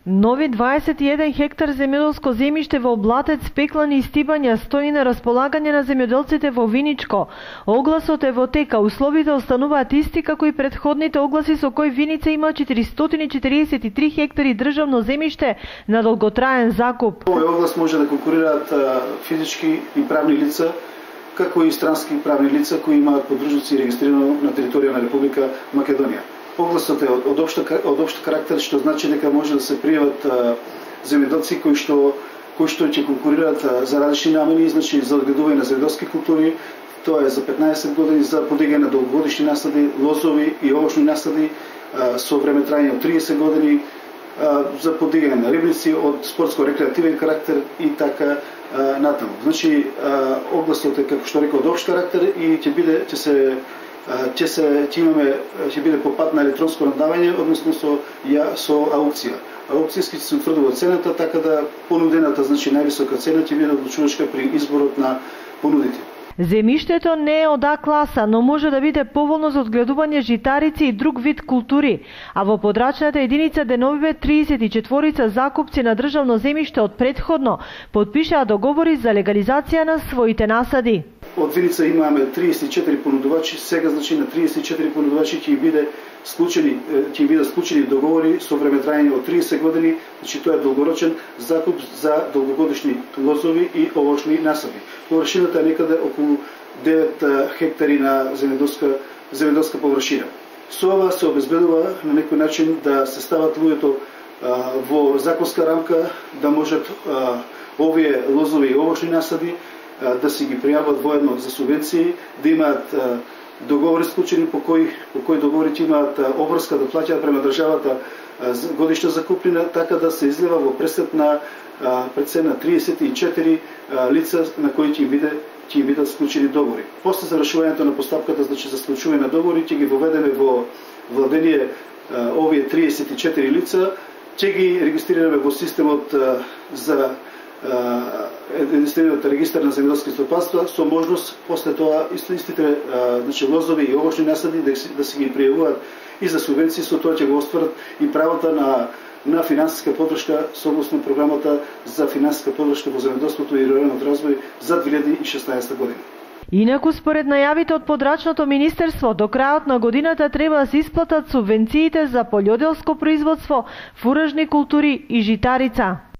Нови 21 хектар земјоделско земјиште во Блатец, Пеклани и Стибања стои на располагање на земјоделците во Виничко. Огласот е во тека, условите остануваат исти како и претходните огласи со кои Виница има 443 хектари државно земјиште на долготраен закуп. Овој оглас може да конкурираат физички и правни лица, како и странски правни лица кои имаат подружници регистрирано на територија на Република Македонија. Огласот е од општ карактер, што значи дека може да се пријават земјоделци кои што ќе конкурираат за различни намени, значи за одгледување на земјоделски култури, тоа е за 15 години, за подигање на долгогодишни насади, лозови и овошни насади со време трајање од 30 години, за подигање на рибници од спортско-рекреативен карактер и така натаму. Значи огласот е, како што реков, од општ карактер и ќе биде по пат на електронско надавање, односно со аукција. Аукцијски ќе се утврдува цената, така да понудената, значи највисока цена ќе биде одлучувачка при изборот на понудите. Земјиштето не е од А класа, но може да биде поволно за одгледување житарици и друг вид култури, а во подрачната единица деновиве 34 закупци на државно земјиште од претходно потпишаа договори за легализација на своите насади. Од Виница имаме 34 понудувачи, сега значи на 34 понудувачи ќе бидат склучени договори со време трајање од 30 години, значи тоа е долгорочен закуп за долгогодишни лозови и овошни насади. Површината е некаде околу 9 хектари на земјоделска површина. Со ова се обезбедува на некој начин да се стават луѓето во законска рамка, да можат овие лозови и овошни насади да си ги пријават воедно за субвенции, да имаат договори склучени по кои договорите имаат обврска да плаќаат према државата годишна закупнина, така да се излева во пресет на 34 лица на кои ќе бидат склучени договори. После завршувањето на постапката, значи за склучување на договори, ќе ги воведеме во владение овие 34 лица, ќе ги регистрираме во системот за единствениот регистар на земјоделски стопанства, со можност после тоа истите значи лозови и овошни насади да се ги пријавуваат и за субвенции, со тоа ќе го остварат и правото на финансиска поддршка согласно програмата за финансиска поддршка во земјоделството и руралниот развој за 2016 година. Инаку, според најавите од Подрачното министерство, до крајот на годината треба да се исплатат субвенциите за пољоделско производство, фуражни култури и житарица.